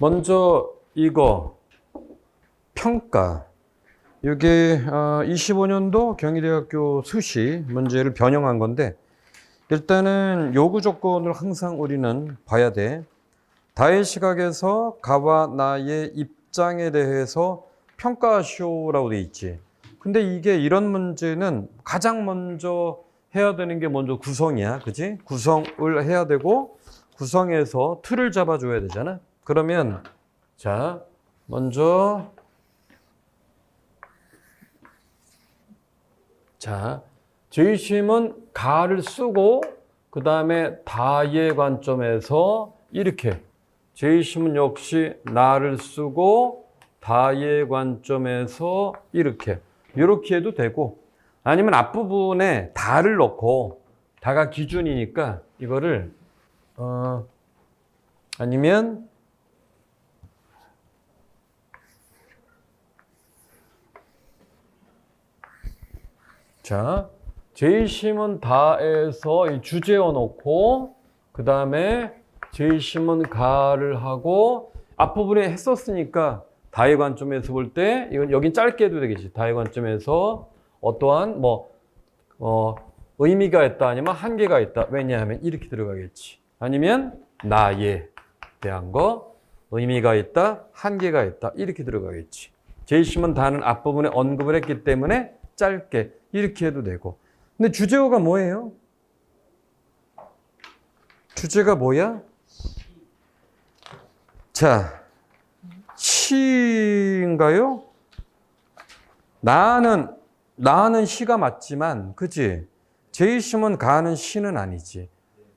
먼저 이거 평가. 이게 25년도 경희대학교 수시 문제를 변형한 건데 일단은 요구 조건을 항상 우리는 봐야 돼. 다의 시각에서 가와 나의 입장에 대해서 평가하시오라고 돼 있지. 근데 이게 이런 문제는 가장 먼저 해야 되는 게 먼저 구성이야. 그지? 구성을 해야 되고 구성에서 틀을 잡아줘야 되잖아. 그러면 자, 먼저 자, 제이심은 가를 쓰고 그 다음에 다의 관점에서 이렇게 제이심은 역시 나를 쓰고 다의 관점에서 이렇게 해도 되고 아니면 앞부분에 다를 넣고 다가 기준이니까 이거를 아니면 자, 제이심은 다에서 이 주제어 놓고 그 다음에 제이심은 가를 하고 앞부분에 했었으니까 다의 관점에서 볼 때 이건 여긴 짧게 해도 되겠지. 다의 관점에서 어떠한 의미가 있다 아니면 한계가 있다. 왜냐하면 이렇게 들어가겠지. 아니면 나에 대한 거 의미가 있다, 한계가 있다 이렇게 들어가겠지. 제이심은 다는 앞부분에 언급을 했기 때문에 짧게 이렇게 해도 되고. 근데 주제어가 뭐예요? 주제가 뭐야? 자, 시인가요? 나는 시가 맞지만, 그치? 제이심은 가는 시는 아니지.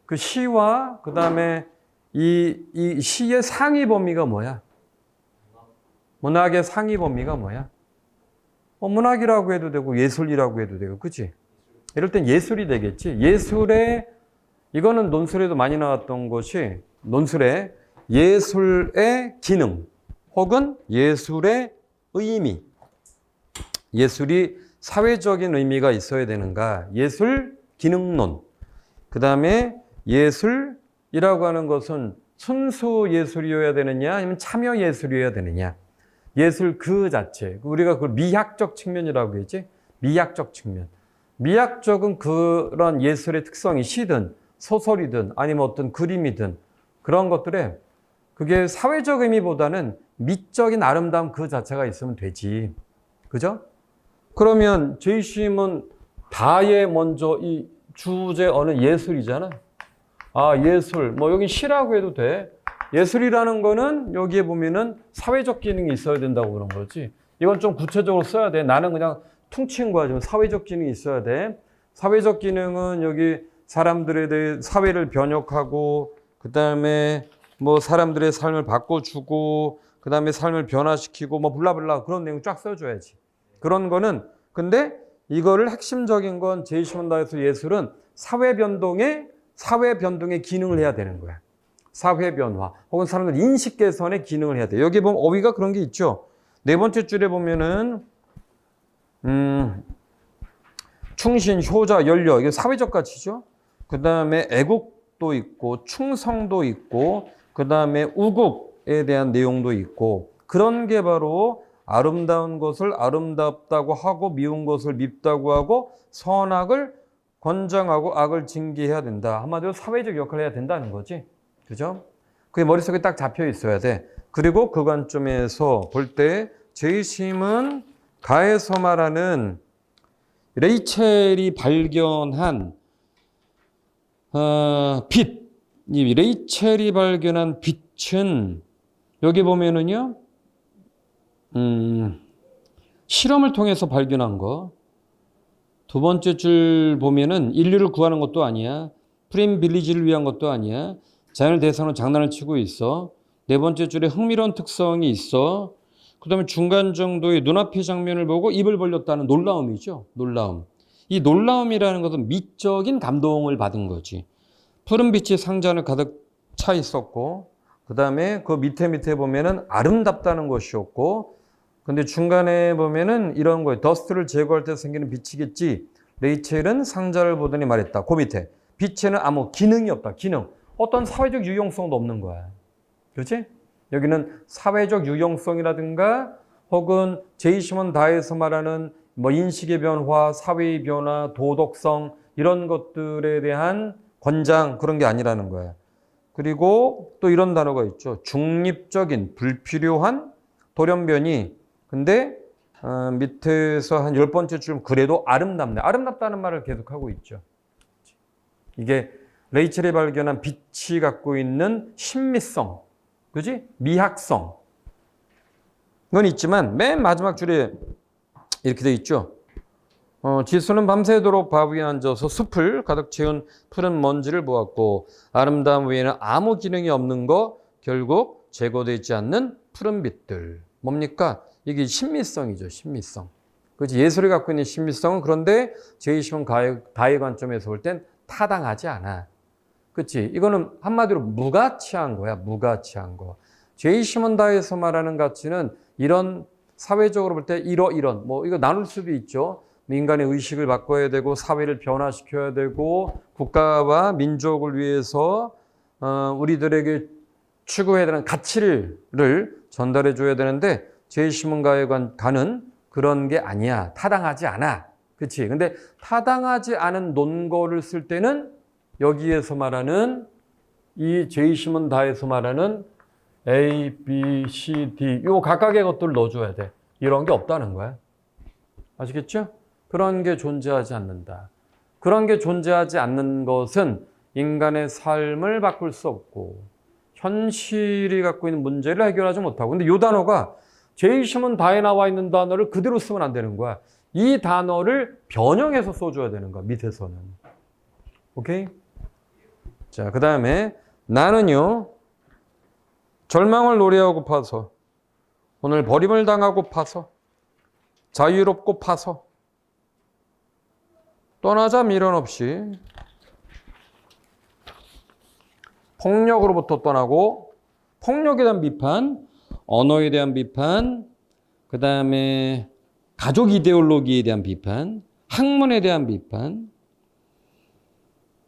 그 시와 그 다음에 이 시의 상위 범위가 뭐야? 문학의 상위 범위가 뭐야? 문학이라고 해도 되고 예술이라고 해도 되고, 그치? 이럴 땐 예술이 되겠지. 이거는 논술에도 많이 나왔던 것이 논술에 예술의 기능 혹은 예술의 의미. 예술이 사회적인 의미가 있어야 되는가? 예술 기능론. 그 다음에 예술이라고 하는 것은 순수 예술이어야 되느냐 아니면 참여 예술이어야 되느냐. 예술 그 자체. 우리가 그걸 미학적 측면이라고 했지. 미학적 측면. 미학적은 그런 예술의 특성이 시든 소설이든 아니면 어떤 그림이든 그런 것들에 그게 사회적 의미보다는 미적인 아름다움 그 자체가 있으면 되지. 그죠? 그러면 제이심은 다의 먼저 이 주제어는 예술이잖아. 아, 예술. 여기 시라고 해도 돼. 예술이라는 거는 여기에 보면은 사회적 기능이 있어야 된다고 그런 거지. 이건 좀 구체적으로 써야 돼. 나는 그냥 퉁친 거야. 지금 사회적 기능이 있어야 돼. 사회적 기능은 여기 사람들에 대해 사회를 변혁하고 그 다음에 사람들의 삶을 바꿔주고 그 다음에 삶을 변화시키고 블라블라 그런 내용 쫙 써줘야지. 그런 거는 근데 이거를 핵심적인 건 제이시몬다에서 예술은 사회 변동의 기능을 해야 되는 거야. 사회 변화 혹은 사람들 인식 개선의 기능을 해야 돼. 여기 보면 어휘가 그런 게 있죠. 네 번째 줄에 보면은 충신, 효자, 연려 이게 사회적 가치죠. 그 다음에 애국도 있고 충성도 있고 그 다음에 우국에 대한 내용도 있고 그런 게 바로 아름다운 것을 아름답다고 하고 미운 것을 밉다고 하고 선악을 권장하고 악을 징계해야 된다. 한마디로 사회적 역할을 해야 된다는 거지. 그죠? 그게 머릿속에 딱 잡혀 있어야 돼. 그리고 그 관점에서 볼 때 제이심은 가에서 말하는 레이첼이 발견한 빛. 이 레이첼이 발견한 빛은 여기 보면은요. 실험을 통해서 발견한 거. 두 번째 줄 보면은 인류를 구하는 것도 아니야. 프림 빌리지를 위한 것도 아니야. 자연을 대상으로 장난을 치고 있어. 네 번째 줄에 흥미로운 특성이 있어. 그 다음에 중간 정도의 눈앞의 장면을 보고 입을 벌렸다는 놀라움이죠. 놀라움. 이 놀라움이라는 것은 미적인 감동을 받은 거지. 푸른 빛이 상자 안에 가득 차 있었고 그 다음에 그 밑에 보면은 아름답다는 것이었고 근데 중간에 보면은 이런 거예요. 더스트를 제거할 때 생기는 빛이겠지. 레이첼은 상자를 보더니 말했다. 그 밑에 빛에는 아무 기능이 없다. 기능. 어떤 사회적 유용성도 없는 거야. 그렇지? 여기는 사회적 유용성이라든가 혹은 제이시몬 다에서 말하는 뭐 인식의 변화, 사회의 변화, 도덕성 이런 것들에 대한 권장 그런 게 아니라는 거야. 그리고 또 이런 단어가 있죠. 중립적인 불필요한 돌연변이. 근데 밑에서 한 10번째 줄 그래도 아름답네. 아름답다는 말을 계속하고 있죠. 이게 레이첼이 발견한 빛이 갖고 있는 신미성, 그지? 미학성. 그건 있지만 맨 마지막 줄에 이렇게 돼 있죠. 지수는 밤새도록 바 위에 앉아서 숲을 가득 채운 푸른 먼지를 보았고 아름다움 외에는 아무 기능이 없는 거 결국 제거되지 않는 푸른 빛들. 뭡니까? 이게 신미성이죠. 신미성. 그렇지? 예술이 갖고 있는 신미성은 그런데 제이시몬 다의 관점에서 볼 땐 타당하지 않아. 그렇지? 이거는 한마디로 무가치한 거야. 무가치한 거. 제이시몬 다에서 말하는 가치는 이런 사회적으로 볼 때 이런 뭐 이거 나눌 수도 있죠. 인간의 의식을 바꿔야 되고 사회를 변화시켜야 되고 국가와 민족을 위해서 우리들에게 추구해야 되는 가치를 전달해 줘야 되는데 제이시몬 가는 그런 게 아니야. 타당하지 않아. 그렇지? 근데 타당하지 않은 논거를 쓸 때는 여기에서 말하는 이 제이시몬 다에서 말하는 A, B, C, D 요 각각의 것들을 넣어줘야 돼. 이런 게 없다는 거야. 아시겠죠? 그런 게 존재하지 않는다. 그런 게 존재하지 않는 것은 인간의 삶을 바꿀 수 없고 현실이 갖고 있는 문제를 해결하지 못하고. 근데 이 단어가 제이시몬 다에 나와 있는 단어를 그대로 쓰면 안 되는 거야. 이 단어를 변형해서 써줘야 되는 거야. 밑에서는. 오케이? 자, 그 다음에 나는요. 절망을 노래하고파서 오늘 버림을 당하고파서 자유롭고파서 떠나자 미련 없이 폭력으로부터 떠나고 폭력에 대한 비판, 언어에 대한 비판, 그 다음에 가족 이데올로기에 대한 비판, 학문에 대한 비판.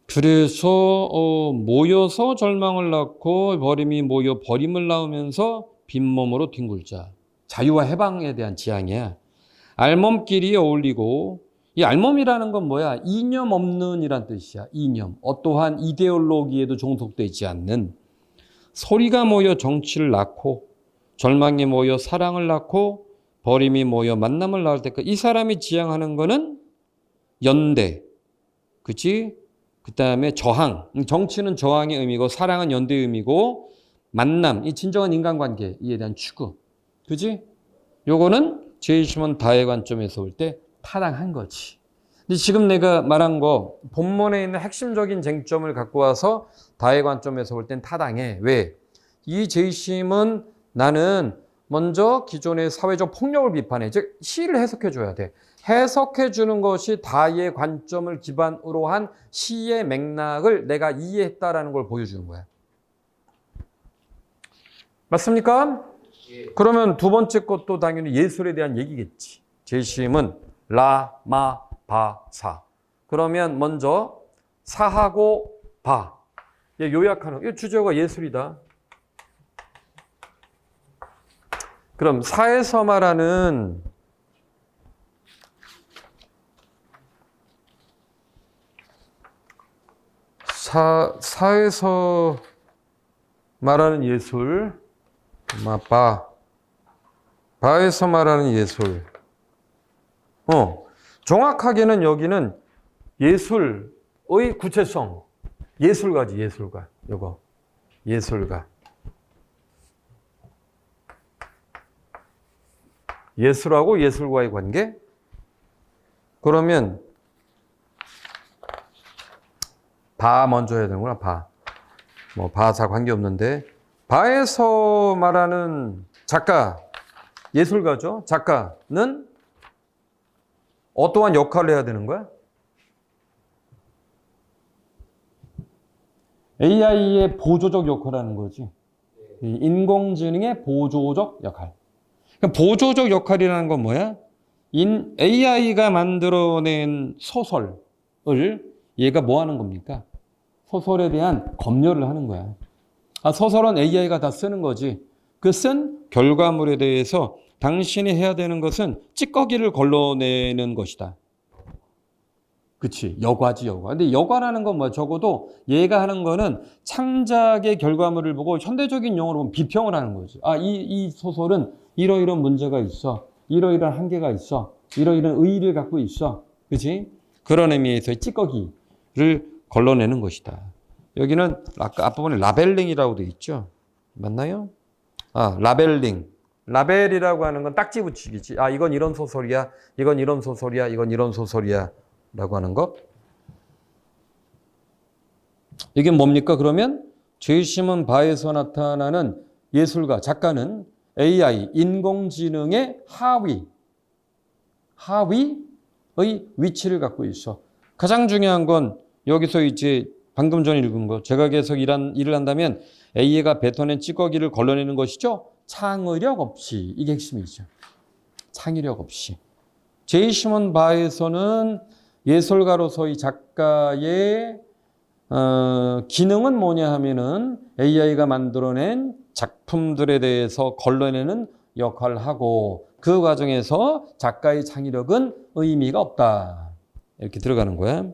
그래서 모여서 절망을 낳고 버림이 모여 버림을 낳으면서 빈몸으로 뒹굴자. 자유와 해방에 대한 지향이야. 알몸끼리 어울리고 이 알몸이라는 건 뭐야? 이념 없는 이란 뜻이야. 이념. 어떠한 이데올로기에도 종속되지 않는. 소리가 모여 정치를 낳고 절망이 모여 사랑을 낳고 버림이 모여 만남을 낳을 때까지 이 사람이 지향하는 거는 연대. 그치? 그 다음에 저항. 정치는 저항의 의미고 사랑은 연대의 의미고 만남. 이 진정한 인간관계. 이에 대한 추구. 그치? 요거는 제이시몬 다의 관점에서 볼 때 타당한 거지. 근데 지금 내가 말한 거 본문에 있는 핵심적인 쟁점을 갖고 와서 다의 관점에서 볼 땐 타당해. 왜? 이 제이심은 나는 먼저 기존의 사회적 폭력을 비판해. 즉 시를 해석해 줘야 돼. 해석해 주는 것이 다의 관점을 기반으로 한 시의 맥락을 내가 이해했다라는 걸 보여주는 거야. 맞습니까? 그러면 두 번째 것도 당연히 예술에 대한 얘기겠지. 제이심은 라, 마, 바, 사. 그러면 먼저 사하고 바. 요약하는 이 주제가 예술이다. 그럼 사에서 말하는 사에서 말하는 예술, 바에서 말하는 예술. 정확하게는 여기는 예술의 구체성, 예술가지, 예술가. 요거 예술가. 예술하고 예술과의 관계? 그러면 바 먼저 해야 되는구나. 뭐 바사 관계없는데 바에서 말하는 작가, 예술가죠. 작가는 어떠한 역할을 해야 되는 거야? AI의 보조적 역할을 하는 거지. 인공지능의 보조적 역할. 보조적 역할이라는 건 뭐야? AI가 만들어낸 소설을 얘가 뭐 하는 겁니까? 소설에 대한 검열을 하는 거야. 소설은 AI가 다 쓰는 거지. 그 쓴 결과물에 대해서 당신이 해야 되는 것은 찌꺼기를 걸러내는 것이다. 그치. 여과지, 여과. 근데 여과라는 건 뭐야? 적어도 얘가 하는 거는 창작의 결과물을 보고 현대적인 용어로 보면 비평을 하는 거지. 아, 이 소설은 이러이러한 문제가 있어. 이러이러한 한계가 있어. 이러이러한 의의를 갖고 있어. 그치? 그런 의미에서의 찌꺼기를 걸러내는 것이다. 여기는 아까 앞부분에 라벨링이라고 돼 있죠. 맞나요? 아, 라벨링. 라벨이라고 하는 건 딱지 붙이기지. 아, 이건 이런 소설이야. 이건 이런 소설이야. 이건 이런 소설이야. 라고 하는 것. 이게 뭡니까? 그러면 제이시몬 바에서 나타나는 예술가, 작가는 AI, 인공지능의 하위의 위치를 갖고 있어. 가장 중요한 건 여기서 이제 방금 전에 읽은 거, 제가 계속 일을 한다면 AI가 뱉어낸 찌꺼기를 걸러내는 것이죠. 창의력 없이. 이게 핵심이죠. 창의력 없이. 제이시몬 바에서는 예술가로서의 작가의 기능은 뭐냐 하면은 AI가 만들어낸 작품들에 대해서 걸러내는 역할을 하고 그 과정에서 작가의 창의력은 의미가 없다. 이렇게 들어가는 거야.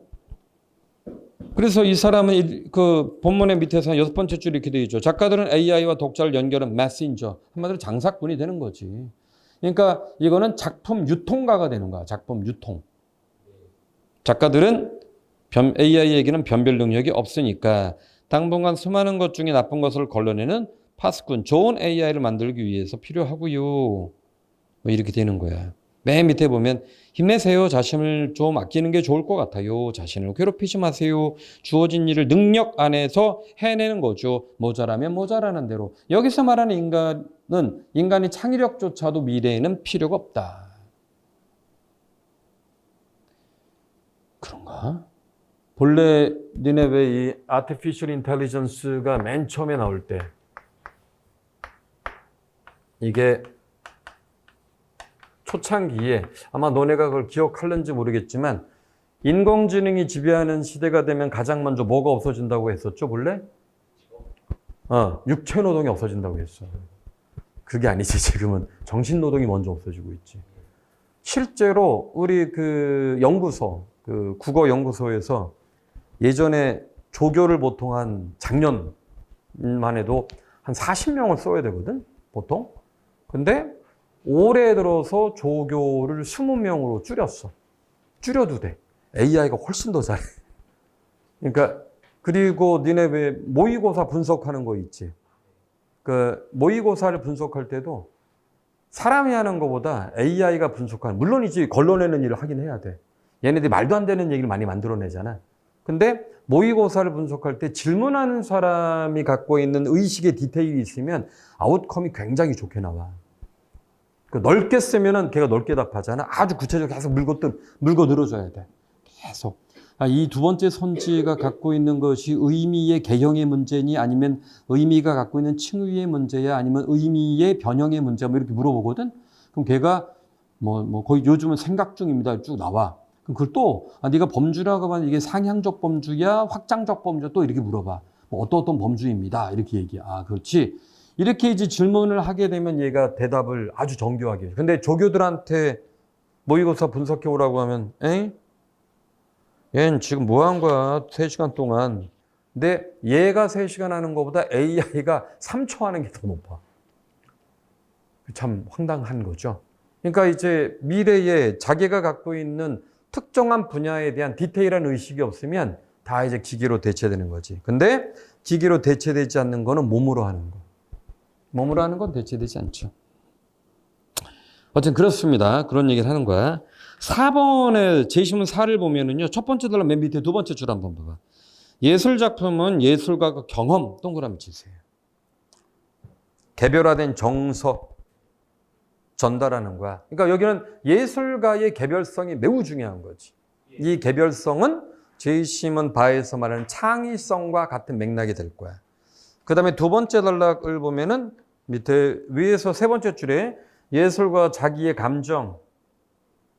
그래서 이 사람은 그 본문의 밑에서 6번째 줄 이렇게 되어 있죠. 작가들은 AI와 독자를 연결한 메신저. 한마디로 장사꾼이 되는 거지. 그러니까 이거는 작품 유통가가 되는 거야. 작품 유통. 작가들은 AI에게는 변별 능력이 없으니까 당분간 수많은 것 중에 나쁜 것을 걸러내는 파수꾼, 좋은 AI를 만들기 위해서 필요하고요. 뭐 이렇게 되는 거야. 맨 밑에 보면 힘내세요. 자신을 좀 아끼는 게 좋을 것 같아요. 자신을 괴롭히지 마세요. 주어진 일을 능력 안에서 해내는 거죠. 모자라면 모자라는 대로. 여기서 말하는 인간은 인간의 창의력조차도 미래에는 필요가 없다. 그런가? 본래 니네 왜 이 Artificial Intelligence가 맨 처음에 나올 때 이게 초창기에 아마 너네가 그걸 기억할는지 모르겠지만 인공지능이 지배하는 시대가 되면 가장 먼저 뭐가 없어진다고 했었죠, 본래? 육체 노동이 없어진다고 했어. 그게 아니지, 지금은 정신 노동이 먼저 없어지고 있지. 실제로 우리 그 연구소, 그 국어 연구소에서 예전에 조교를 보통 한 작년만 해도 한 40명을 써야 되거든, 보통. 근데 올해 들어서 조교를 20명으로 줄였어. 줄여도 돼. AI가 훨씬 더 잘해. 그러니까, 그리고 니네 왜 모의고사 분석하는 거 있지? 그 모의고사를 분석할 때도 사람이 하는 것보다 AI가 분석하는, 물론 이제 걸러내는 일을 하긴 해야 돼. 얘네들이 말도 안 되는 얘기를 많이 만들어내잖아. 근데 모의고사를 분석할 때 질문하는 사람이 갖고 있는 의식의 디테일이 있으면 아웃컴이 굉장히 좋게 나와. 넓게 쓰면은 걔가 넓게 답하잖아. 아주 구체적으로 계속 물고 늘어줘야 돼. 계속. 이 두 번째 선지가 갖고 있는 것이 의미의 개형의 문제니 아니면 의미가 갖고 있는 칭의의 문제야 아니면 의미의 변형의 문제야 뭐 이렇게 물어보거든. 그럼 걔가 거의 요즘은 생각 중입니다. 쭉 나와. 그럼 그걸 또 네가 범주라고 하면 이게 상향적 범주야 확장적 범주야 또 이렇게 물어봐. 어떤 범주입니다. 이렇게 얘기해. 그렇지. 이렇게 이제 질문을 하게 되면 얘가 대답을 아주 정교하게 해요. 근데 조교들한테 모의고사 분석해 오라고 하면, 얘는 지금 뭐 한 거야? 3시간 동안. 근데 얘가 3시간 하는 것보다 AI가 3초 하는 게 더 높아. 참 황당한 거죠. 그러니까 이제 미래에 자기가 갖고 있는 특정한 분야에 대한 디테일한 의식이 없으면 다 이제 기계로 대체되는 거지. 근데 기계로 대체되지 않는 거는 몸으로 하는 거. 몸으로 하는 건 대체되지 않죠. 어쨌든 그렇습니다. 그런 얘기를 하는 거야. 4번에 제시문 4를 보면은요. 첫 번째 달라 맨 밑에 두 번째 줄 한번 봐봐. 예술작품은 예술가가 경험 동그라미 치세요. 개별화된 정서 전달하는 거야. 그러니까 여기는 예술가의 개별성이 매우 중요한 거지. 이 개별성은 제시문 바에서 말하는 창의성과 같은 맥락이 될 거야. 그 다음에 두 번째 단락을 보면은 밑에 위에서 세 번째 줄에 예술과 자기의 감정,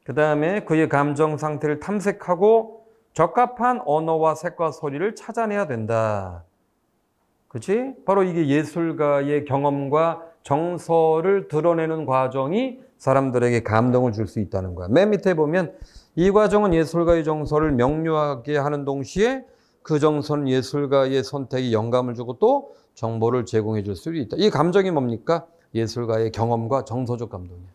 그 다음에 그의 감정 상태를 탐색하고 적합한 언어와 색과 소리를 찾아내야 된다. 그치? 바로 이게 예술가의 경험과 정서를 드러내는 과정이 사람들에게 감동을 줄 수 있다는 거야. 맨 밑에 보면 이 과정은 예술가의 정서를 명료하게 하는 동시에 그 정서는 예술가의 선택이 영감을 주고 또 정보를 제공해 줄 수 있다. 이 감정이 뭡니까? 예술가의 경험과 정서적 감동이야.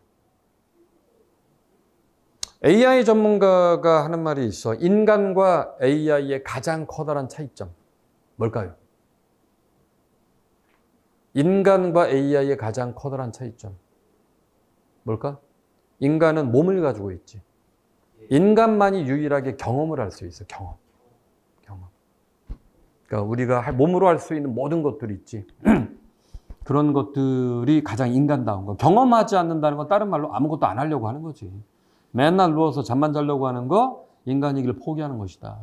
AI 전문가가 하는 말이 있어. 인간과 AI의 가장 커다란 차이점. 뭘까요? 인간과 AI의 가장 커다란 차이점. 뭘까? 인간은 몸을 가지고 있지. 인간만이 유일하게 경험을 할 수 있어. 경험. 그러니까 우리가 몸으로 할 수 있는 모든 것들이 있지. 그런 것들이 가장 인간다운 거. 경험하지 않는다는 건 다른 말로 아무것도 안 하려고 하는 거지. 맨날 누워서 잠만 자려고 하는 거 인간이기를 포기하는 것이다.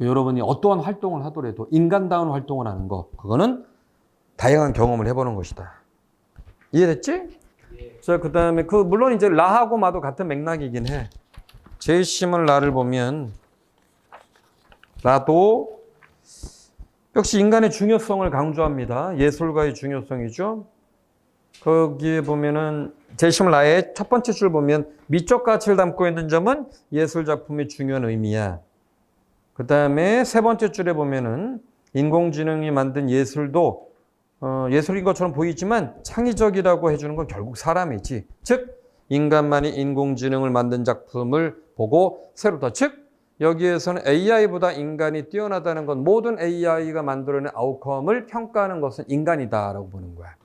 여러분이 어떠한 활동을 하더라도 인간다운 활동을 하는 거, 그거는 다양한 경험을 해보는 것이다. 이해됐지? 자, 그 다음에 물론 이제 라하고 마도 같은 맥락이긴 해. 제이시문 라를 보면 라도 역시 인간의 중요성을 강조합니다. 예술가의 중요성이죠. 거기에 보면은 제이시문 라의 첫 번째 줄 보면 미적 가치를 담고 있는 점은 예술 작품의 중요한 의미야. 그 다음에 세 번째 줄에 보면은 인공지능이 만든 예술도 예술인 것처럼 보이지만 창의적이라고 해주는 건 결국 사람이지. 즉 인간만이 인공지능을 만든 작품을 보고 새롭다. 즉 여기에서는 AI보다 인간이 뛰어나다는 건 모든 AI가 만들어낸 아웃컴을 평가하는 것은 인간이다라고 보는 거야.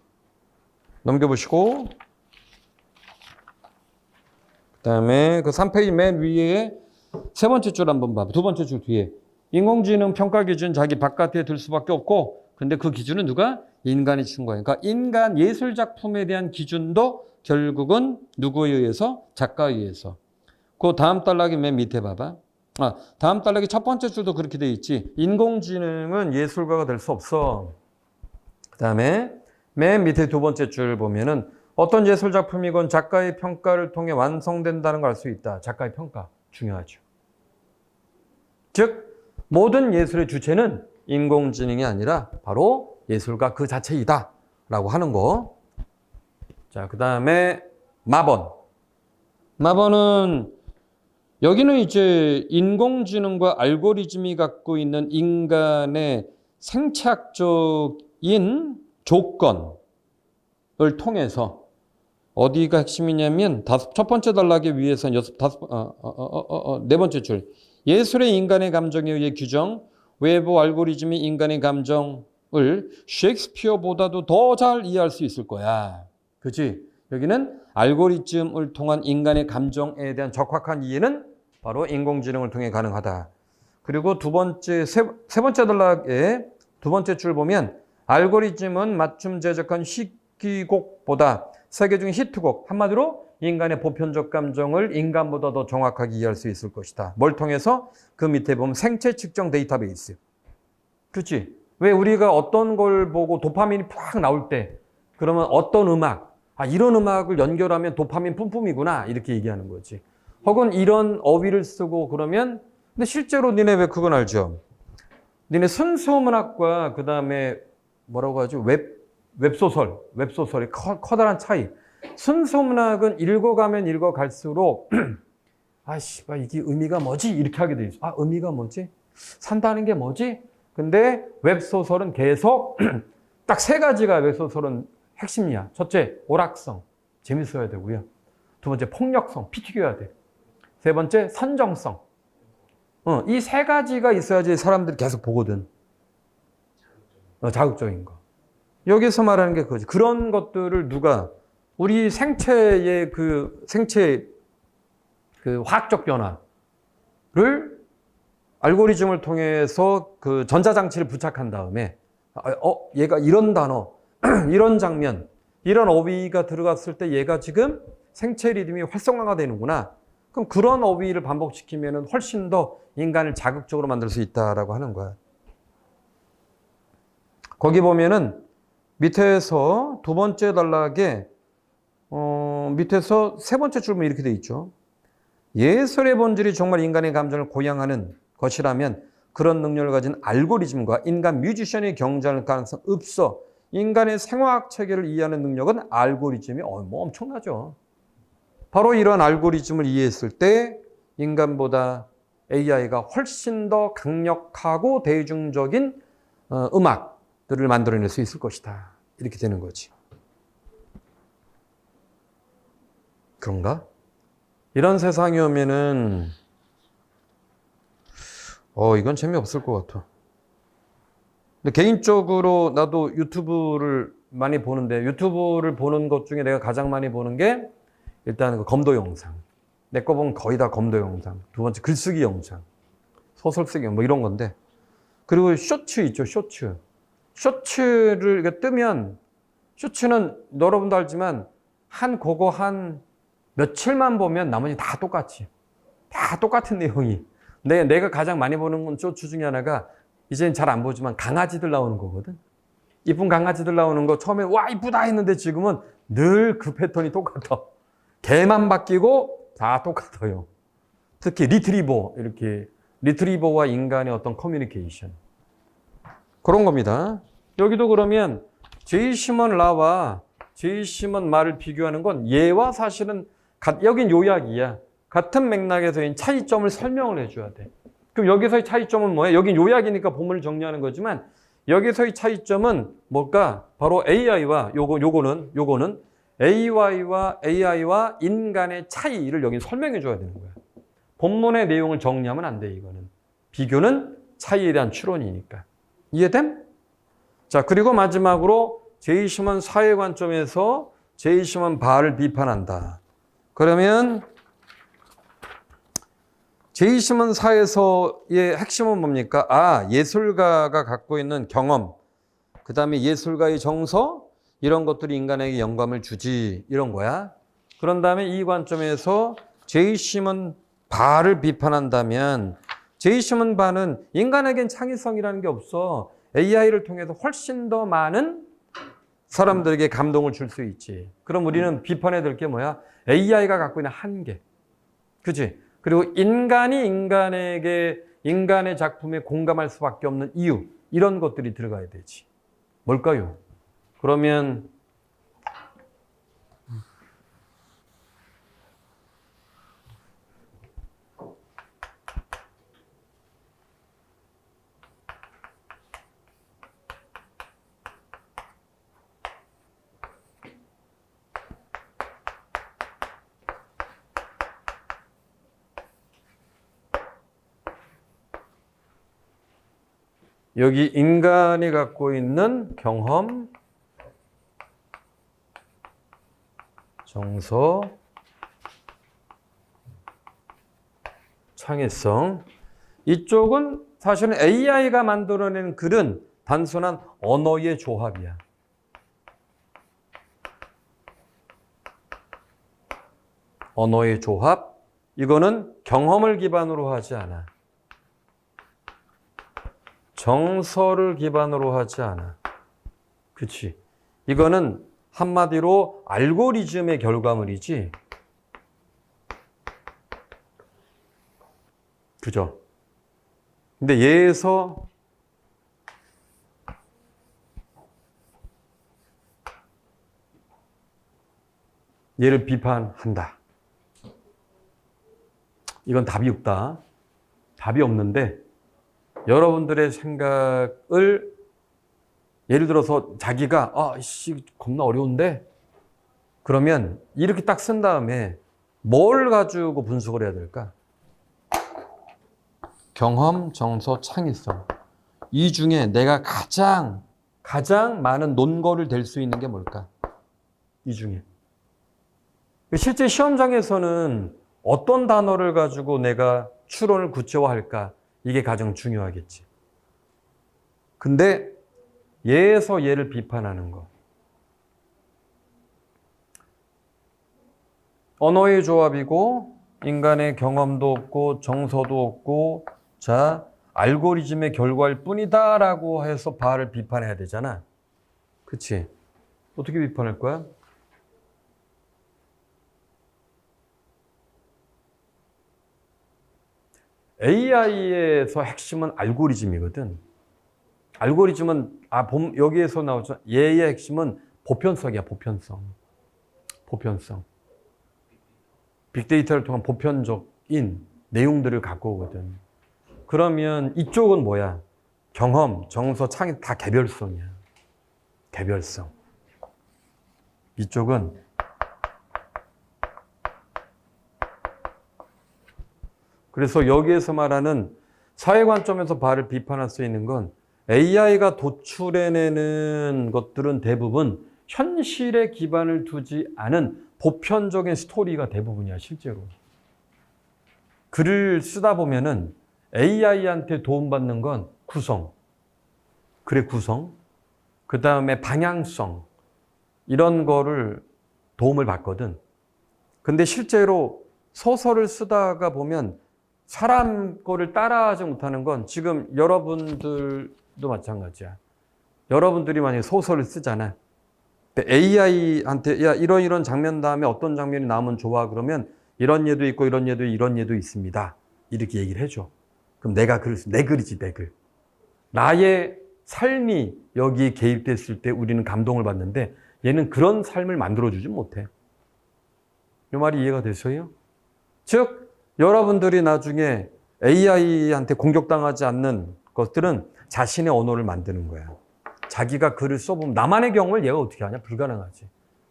넘겨보시고 그 다음에 그 3페이지 맨 위에 세 번째 줄 한번 봐. 두 번째 줄 뒤에 인공지능 평가 기준 자기 바깥에 들 수밖에 없고 근데 그 기준은 누가? 인간이 준 거예요. 그러니까 인간 예술 작품에 대한 기준도 결국은 누구에 의해서? 작가에 의해서. 그 다음 단락이 맨 밑에 봐봐. 다음 단락의 첫 번째 줄도 그렇게 돼 있지. 인공지능은 예술가가 될 수 없어. 그 다음에 맨 밑에 두 번째 줄 보면은 어떤 예술 작품이건 작가의 평가를 통해 완성된다는 걸 알 수 있다. 작가의 평가 중요하죠. 즉 모든 예술의 주체는 인공지능이 아니라 바로 예술가 그 자체이다 라고 하는 거. 자, 그 다음에 마번. 마번은 여기는 이제 인공지능과 알고리즘이 갖고 있는 인간의 생체학적인 조건을 통해서 어디가 핵심이냐면 첫 번째 단락의 위에서는 네 번째 줄. 예술의 인간의 감정에 의해 규정, 외부 알고리즘이 인간의 감정을 셰익스피어보다도 더 잘 이해할 수 있을 거야. 그렇지? 여기는 알고리즘을 통한 인간의 감정에 대한 적확한 이해는 바로 인공지능을 통해 가능하다. 그리고 세 번째 단락의 두 번째 줄 보면 알고리즘은 맞춤 제작한 희귀곡보다 세계 중에 히트곡, 한마디로 인간의 보편적 감정을 인간보다 더 정확하게 이해할 수 있을 것이다. 뭘 통해서? 그 밑에 보면 생체 측정 데이터베이스. 그렇지? 왜 우리가 어떤 걸 보고 도파민이 팍 나올 때 그러면 어떤 음악, 이런 음악을 연결하면 도파민 뿜뿜이구나 이렇게 얘기하는 거지. 혹은 이런 어휘를 쓰고 그러면 근데 실제로 니네 왜 그건 알죠? 니네 순수문학과 그 다음에 뭐라고 하죠? 웹소설의 커다란 차이. 순수문학은 읽어가면 읽어갈수록 이게 의미가 뭐지? 이렇게 하게 돼 있어. 의미가 뭐지? 산다는 게 뭐지? 근데 웹소설은 계속 딱 세 가지가 웹소설은 핵심이야. 첫째, 오락성. 재밌어야 되고요. 두 번째, 폭력성. 피 튀겨야 돼. 세 번째, 선정성. 이 세 가지가 있어야지 사람들이 계속 보거든. 자극적인 거. 여기서 말하는 게 그거지. 그런 것들을 누가 우리 생체의 화학적 변화를 알고리즘을 통해서 그 전자장치를 부착한 다음에 얘가 이런 단어, 이런 장면, 이런 어휘가 들어갔을 때 얘가 지금 생체 리듬이 활성화가 되는구나. 그럼 그런 어휘를 반복시키면 훨씬 더 인간을 자극적으로 만들 수 있다라고 하는 거야. 거기 보면은 밑에서 두 번째 단락에 밑에서 세 번째 줄면 이렇게 돼 있죠. 예술의 본질이 정말 인간의 감정을 고양하는 것이라면 그런 능력을 가진 알고리즘과 인간 뮤지션이 경쟁할 가능성 없어. 인간의 생화학 체계를 이해하는 능력은 알고리즘이 뭐 엄청나죠. 바로 이런 알고리즘을 이해했을 때 인간보다 AI가 훨씬 더 강력하고 대중적인 음악들을 만들어낼 수 있을 것이다. 이렇게 되는 거지. 그런가? 이런 세상이 오면은 이건 재미없을 것 같아. 근데 개인적으로 나도 유튜브를 많이 보는데 유튜브를 보는 것 중에 내가 가장 많이 보는 게 일단 그 검도 영상. 내 거 보면 거의 다 검도 영상. 두 번째 글쓰기 영상. 소설 쓰기 뭐 이런 건데. 그리고 쇼츠 있죠, 쇼츠. 쇼츠를 이렇게 뜨면 쇼츠는 여러분도 알지만 그거 한 며칠만 보면 나머지 다 똑같이. 다 똑같은 내용이. 내가 가장 많이 보는 건 쇼츠 중에 하나가 이제는 잘 안 보지만 강아지들 나오는 거거든. 이쁜 강아지들 나오는 거 처음에 와 이쁘다 했는데 지금은 늘 그 패턴이 똑같아. 개만 바뀌고 다 똑같아요. 특히 리트리버와 인간의 어떤 커뮤니케이션. 그런 겁니다. 여기도 그러면 제이 시먼 라와 제이 시먼 말을 비교하는 건 얘와 사실은 여긴 요약이야. 같은 맥락에서의 차이점을 설명을 해줘야 돼. 그럼 여기서의 차이점은 뭐야? 여긴 요약이니까 본문을 정리하는 거지만 여기서의 차이점은 뭘까? 바로 요거는 AI와 인간의 차이를 여기 설명해 줘야 되는 거야. 본문의 내용을 정리하면 안 돼, 이거는. 비교는 차이에 대한 추론이니까. 이해됨? 자, 그리고 마지막으로 제이 시먼 사회 관점에서 제이 시먼 바를 비판한다. 그러면 제이 시먼 사에서의 핵심은 뭡니까? 예술가가 갖고 있는 경험, 그 다음에 예술가의 정서, 이런 것들이 인간에게 영감을 주지, 이런 거야. 그런 다음에 이 관점에서 제이 시먼 바를 비판한다면 제이 시먼 바는 인간에겐 창의성이라는 게 없어. AI를 통해서 훨씬 더 많은 사람들에게 감동을 줄 수 있지. 그럼 우리는 비판해야 될 게 뭐야? AI가 갖고 있는 한계. 그치? 그리고 인간이 인간의 작품에 공감할 수밖에 없는 이유, 이런 것들이 들어가야 되지. 뭘까요? 그러면 여기 인간이 갖고 있는 경험, 정서, 창의성. 이쪽은 사실은 AI가 만들어낸 글은 단순한 언어의 조합이야. 언어의 조합. 이거는 경험을 기반으로 하지 않아. 정서를 기반으로 하지 않아. 그치? 이거는 한마디로 알고리즘의 결과물이지. 그죠? 근데 얘에서 얘를 비판한다. 이건 답이 없다. 답이 없는데 여러분들의 생각을 예를 들어서 자기가 겁나 어려운데 그러면 이렇게 딱 쓴 다음에 뭘 가지고 분석을 해야 될까? 경험, 정서, 창의성. 이 중에 내가 가장 많은 논거를 댈 수 있는 게 뭘까? 이 중에. 실제 시험장에서는 어떤 단어를 가지고 내가 추론을 구체화할까? 이게 가장 중요하겠지. 근데 얘에서 얘를 비판하는 거. 언어의 조합이고 인간의 경험도 없고 정서도 없고 알고리즘의 결과일 뿐이다라고 해서 바를 비판해야 되잖아. 그치? 어떻게 비판할 거야? AI에서 핵심은 알고리즘이거든. 알고리즘은 여기에서 나오죠. 얘의 핵심은 보편성이야, 보편성. 보편성. 빅데이터를 통한 보편적인 내용들을 갖고 오거든. 그러면 이쪽은 뭐야? 경험, 정서, 창의 다 개별성이야. 개별성. 이쪽은 그래서 여기에서 말하는 사회 관점에서 바를 비판할 수 있는 건 AI가 도출해내는 것들은 대부분 현실에 기반을 두지 않은 보편적인 스토리가 대부분이야, 실제로. 글을 쓰다 보면은 AI한테 도움받는 건 구성, 글의 구성, 그 다음에 방향성, 이런 거를 도움을 받거든. 근데 실제로 소설을 쓰다가 보면 사람 거를 따라하지 못하는 건 지금 여러분들도 마찬가지야. 여러분들이 만약에 소설을 쓰잖아. AI한테 야 이런 장면 다음에 어떤 장면이 나오면 좋아 그러면 이런 예도 있고 이런 예도 이런 예도 있습니다. 이렇게 얘기를 해줘. 그럼 내가 내 글이지 내 글. 나의 삶이 여기에 개입됐을 때 우리는 감동을 받는데 얘는 그런 삶을 만들어주지 못해. 이 말이 이해가 되세요? 즉 여러분들이 나중에 AI한테 공격당하지 않는 것들은 자신의 언어를 만드는 거야. 자기가 글을 써보면 나만의 경험을 얘가 어떻게 하냐? 불가능하지.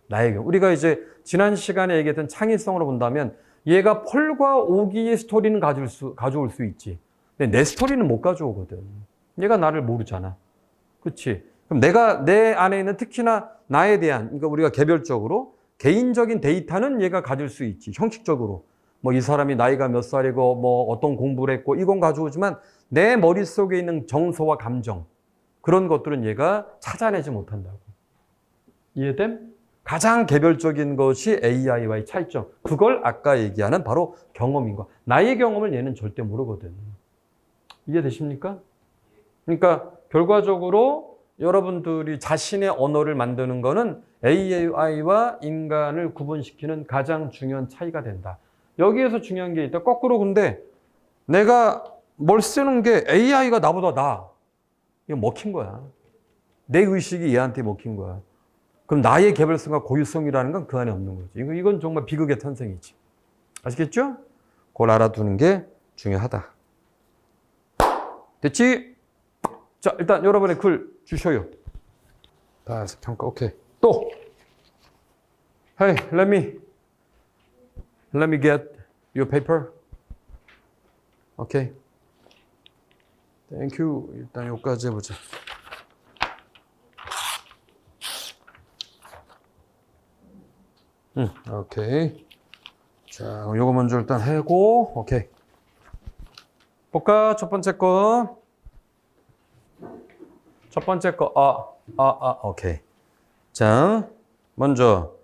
나의 경우. 우리가 이제 지난 시간에 얘기했던 창의성으로 본다면 얘가 펄과 오기의 스토리는 가져올 수 있지. 근데 내 스토리는 못 가져오거든. 얘가 나를 모르잖아. 그렇지? 그럼 내 안에 있는 특히나 나에 대한, 그러니까 우리가 개별적으로 개인적인 데이터는 얘가 가질 수 있지. 형식적으로. 뭐 이 사람이 나이가 몇 살이고 뭐 어떤 공부를 했고 이건 가져오지만 내 머릿속에 있는 정서와 감정 그런 것들은 얘가 찾아내지 못한다고. 이해됨? 가장 개별적인 것이 AI와의 차이점. 그걸 아까 얘기하는 바로 경험인 거야. 나의 경험을 얘는 절대 모르거든. 이해되십니까? 그러니까 결과적으로 여러분들이 자신의 언어를 만드는 거는 AI와 인간을 구분시키는 가장 중요한 차이가 된다. 여기에서 중요한 게 있다. 거꾸로 근데 내가 뭘 쓰는 게 AI가 나보다 나아. 이거 먹힌 거야. 내 의식이 얘한테 먹힌 거야. 그럼 나의 개별성과 고유성이라는 건 그 안에 없는 거지. 이건 정말 비극의 탄생이지. 아시겠죠? 그걸 알아두는 게 중요하다. 됐지? 자, 일단 여러분의 글 주셔요. 다 해서 평가. 오케이. 또. Hey, let me get your paper. 오케이. Thank you. 일단 여기까지 해보자. 오케이. 자, 요거 먼저 일단 하고, 오케이. 볼까? 첫 번째 거. 첫 번째 거, 오케이. 자, 먼저,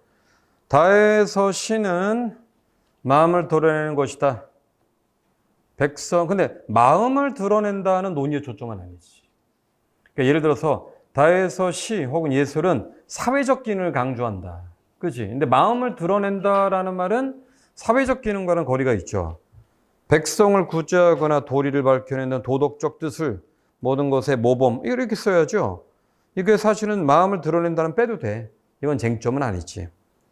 다에서 시는 마음을 드러내는 것이다. 근데 마음을 드러낸다는 논의의 초점은 아니지. 그러니까 예를 들어서, 다에서 시 혹은 예술은 사회적 기능을 강조한다. 그치? 근데 마음을 드러낸다라는 말은 사회적 기능과는 거리가 있죠. 백성을 구제하거나 도리를 밝혀내는 도덕적 뜻을 모든 것의 모범 이렇게 써야죠. 이게 사실은 마음을 드러낸다는 빼도 돼. 이건 쟁점은 아니지.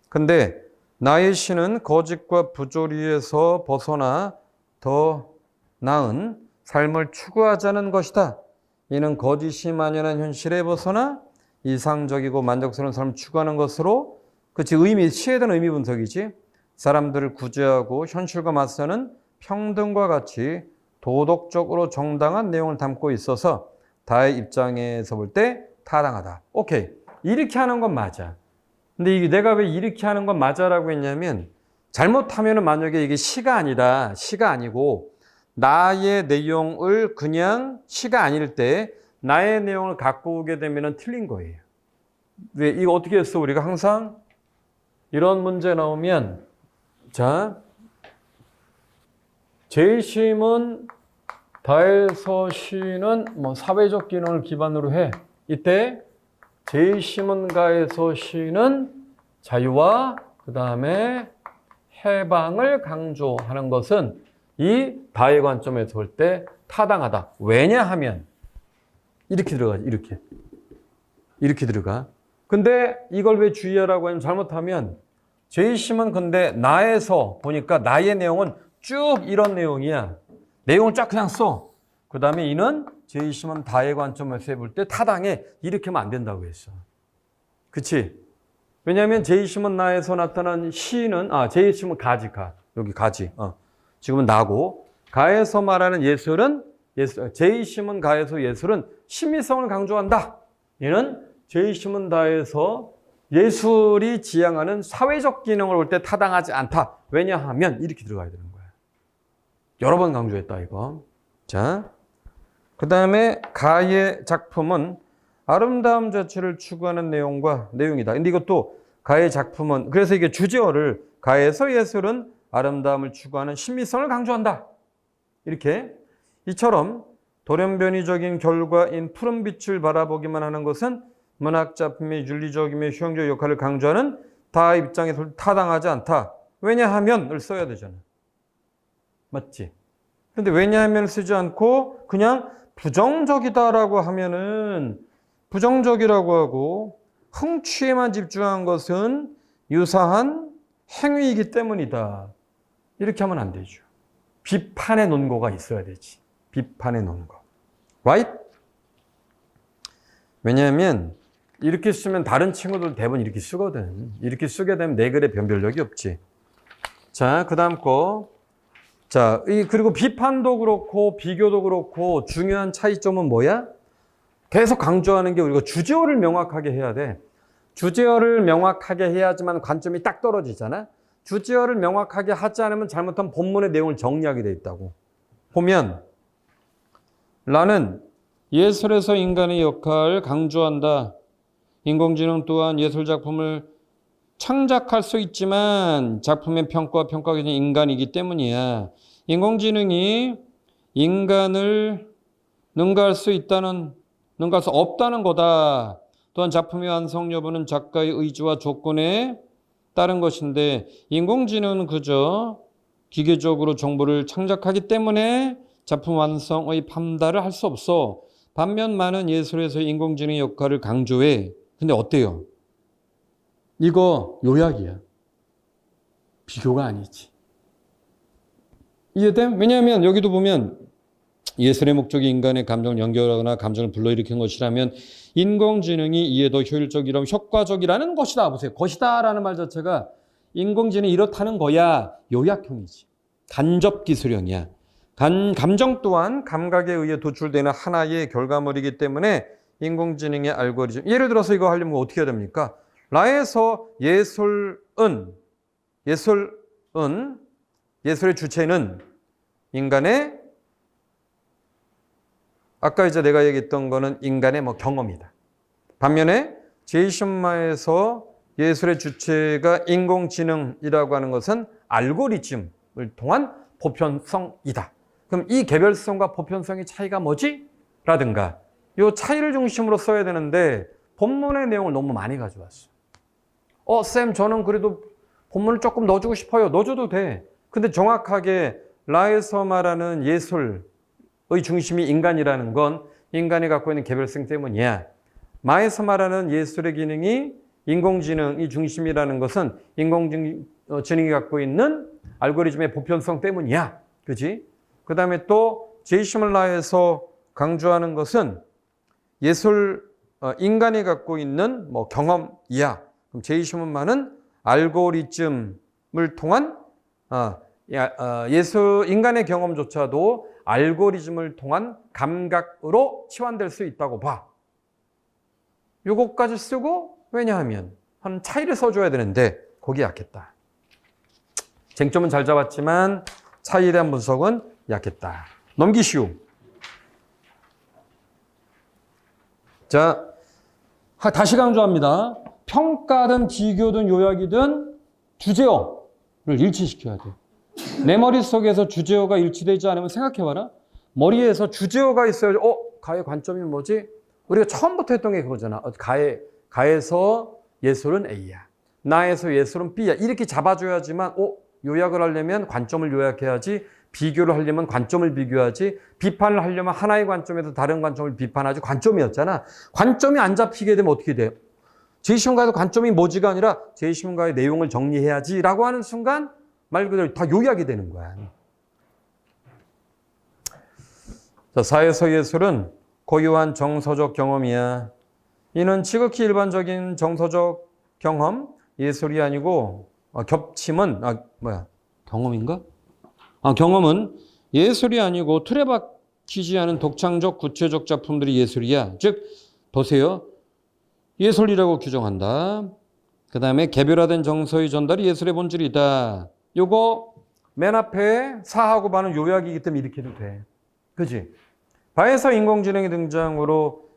근데 나의 시는 거짓과 부조리에서 벗어나 더 나은 삶을 추구하자는 것이다. 이는 거짓이 만연한 현실에 벗어나 이상적이고 만족스러운 삶을 추구하는 것으로 그치 시에 대한 의미 분석이지. 사람들을 구제하고 현실과 맞서는 평등과 같이 도덕적으로 정당한 내용을 담고 있어서 다의 입장에서 볼 때 타당하다. 오케이. 이렇게 하는 건 맞아. 근데 내가 왜 이렇게 하는 건 맞아라고 했냐면 잘못하면은 만약에 이게 시가 아니고 나의 내용을 그냥 시가 아닐 때 나의 내용을 갖고 오게 되면은 틀린 거예요. 왜 이거 어떻게 했어? 우리가 항상 이런 문제 나오면 자 제일심은 다에서 시는 뭐 사회적 기능을 기반으로 해. 이때 제일심은가에서 시는 자유와 그 다음에 해방을 강조하는 것은 이 다의 관점에서 볼 때 타당하다. 왜냐하면 이렇게 들어가지. 이렇게 들어가. 근데 이걸 왜 주의하라고 하면 잘못하면 제이심은 근데 나에서 보니까 나의 내용은 쭉 이런 내용이야. 내용을 쫙 그냥 써. 그 다음에 이는 제이심은 다의 관점에서 해볼 때 타당해. 이렇게 하면 안 된다고 했어. 그치? 왜냐하면 제이심은 나에서 나타난 시는, 제이심은 가지. 여기 가지. 지금은 나고. 가에서 말하는 예술은, 제이심은 가에서 예술은 심미성을 강조한다. 얘는 제이심은 다에서 예술이 지향하는 사회적 기능을 볼 때 타당하지 않다. 왜냐하면 이렇게 들어가야 되는 거야. 여러 번 강조했다, 이거. 자, 그 다음에 가의 작품은 아름다움 자체를 추구하는 내용이다. 근데 이것도 가의 작품은, 그래서 이게 주제어를 가에서 예술은 아름다움을 추구하는 신미성을 강조한다. 이렇게. 이처럼 돌연변이적인 결과인 푸른 빛을 바라보기만 하는 것은 문학작품의 윤리적이며 효용적 역할을 강조하는 다 입장에서 타당하지 않다. 왜냐하면을 써야 되잖아. 맞지? 근데 왜냐하면을 쓰지 않고 그냥 부정적이다라고 하면은 부정적이라고 하고 흥취에만 집중한 것은 유사한 행위이기 때문이다. 이렇게 하면 안 되죠. 비판의 논거가 있어야 되지. 비판의 논거. Right? 왜냐하면 이렇게 쓰면 다른 친구들 대부분 이렇게 쓰거든. 이렇게 쓰게 되면 내 글에 변별력이 없지. 자, 그 다음 거. 자, 그리고 비판도 그렇고 비교도 그렇고 중요한 차이점은 뭐야? 계속 강조하는 게 우리가 주제어를 명확하게 해야 돼. 주제어를 명확하게 해야지만 관점이 딱 떨어지잖아. 주제어를 명확하게 하지 않으면 잘못하면 본문의 내용을 정리하게 돼 있다고. 보면 나는 예술에서 인간의 역할을 강조한다. 인공지능 또한 예술작품을 창작할 수 있지만 작품의 평가 기준은 인간이기 때문이야. 인공지능이 인간을 능가할 수 없다는 거다. 또한 작품의 완성 여부는 작가의 의지와 조건에 따른 것인데 인공지능은 그저 기계적으로 정보를 창작하기 때문에 작품 완성의 판단을 할 수 없어. 반면 많은 예술에서 인공지능의 역할을 강조해. 근데 어때요? 이거 요약이야. 비교가 아니지. 이해돼? 왜냐하면 여기도 보면 예술의 목적이 인간의 감정을 연결하거나 감정을 불러일으키는 것이라면 인공지능이 이에 더 효율적이라면 효과적이라는 것이다. 보세요. 것이다라는 말 자체가 인공지능이 이렇다는 거야. 요약형이지. 간접기술형이야. 감정 또한 감각에 의해 도출되는 하나의 결과물이기 때문에 인공지능의 알고리즘. 예를 들어서 이거 하려면 어떻게 해야 됩니까? 라에서 예술의 주체는 인간의 아까 이제 내가 얘기했던 거는 인간의 경험이다. 반면에 제이심마에서 예술의 주체가 인공지능이라고 하는 것은 알고리즘을 통한 보편성이다. 그럼 이 개별성과 보편성의 차이가 뭐지? 라든가 이 차이를 중심으로 써야 되는데 본문의 내용을 너무 많이 가져왔어. 쌤 저는 그래도 본문을 조금 넣어주고 싶어요. 넣어줘도 돼. 근데 정확하게 라에서 말하는 예술의 중심이 인간이라는 건 인간이 갖고 있는 개별성 때문이야. 마에서 말하는 예술의 기능이 인공지능이 중심이라는 것은 인공지능이 갖고 있는 알고리즘의 보편성 때문이야. 그지? 그 다음에 또 제이시멀라에서 강조하는 것은 인간이 갖고 있는 경험이야. 그럼 제이시멀라는 알고리즘을 통한 인간의 경험조차도 알고리즘을 통한 감각으로 치환될 수 있다고 봐. 요것까지 쓰고 왜냐하면 한 차이를 써줘야 되는데 거기 약했다. 쟁점은 잘 잡았지만 차이에 대한 분석은 약했다. 넘기시오. 자, 다시 강조합니다. 평가든 비교든 요약이든 주제어를 일치시켜야 돼. 내 머릿속에서 주제어가 일치되지 않으면 생각해봐라. 머리에서 주제어가 있어야지. 가의 관점이 뭐지? 우리가 처음부터 했던 게 그거잖아. 가에서 예술은 A야. 나에서 예술은 B야. 이렇게 잡아줘야지만 요약을 하려면 관점을 요약해야지 비교를 하려면 관점을 비교하지 비판을 하려면 하나의 관점에서 다른 관점을 비판하지 관점이었잖아. 관점이 안 잡히게 되면 어떻게 돼요? 제2시문과에서 관점이 뭐지가 아니라 제2시문과의 내용을 정리해야지라고 하는 순간 말 그대로 다 요약이 되는 거야. 자, 사회서 예술은 고유한 정서적 경험이야. 이는 지극히 일반적인 정서적 경험, 예술이 아니고 겹침은 경험인가? 경험은 예술이 아니고 틀에 박히지 않은 독창적 구체적 작품들이 예술이야. 즉 보세요. 예술이라고 규정한다. 그 다음에 개별화된 정서의 전달이 예술의 본질이다. 요거 맨 앞에 사하고 바는 요약이기 때문에 이렇게 해도 돼. 그지? 바에서 인공지능의 등장으로